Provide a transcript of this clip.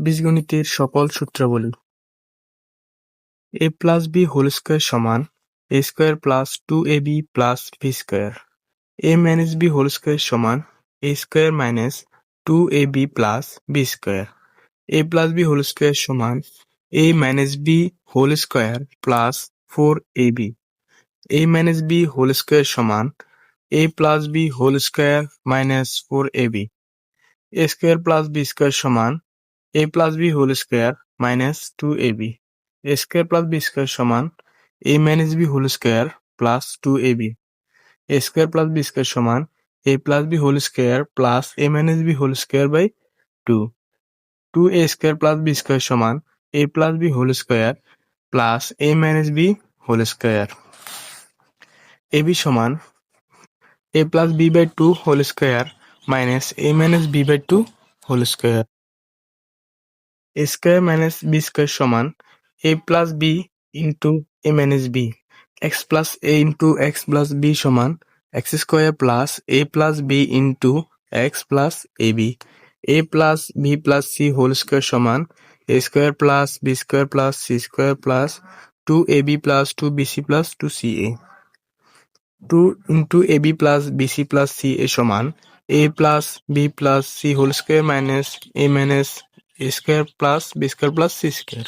বীজগণিতের সকল সূত্রাবলী। a plus b whole square সমান a square plus 2ab plus b square. a minus b whole square সমান a square minus 2ab plus b square. a plus b whole square সমান a minus b whole square plus 4ab। a minus b whole square সমান a plus b whole square minus 4ab। a square plus b square সমান a plus b whole square minus 2ab। a square plus b square সমান a minus b whole square plus 2ab। a square plus b square সমান a plus b whole square plus a minus b whole square by 2। 2a square plus b square সমান a plus b whole square plus a minus b whole square. ab সমান a plus b by 2 whole square minus a minus b by 2 whole square. a square minus b square সমান a plus b into a minus b। x plus a into x plus b সমান x square plus a plus b into x plus ab। a plus b plus c whole square সমান a square plus b square plus c square plus 2ab plus 2bc plus 2ca। 2 into ab plus bc plus ca সমান a plus b plus c whole square minus a minus a square plus b square plus c square.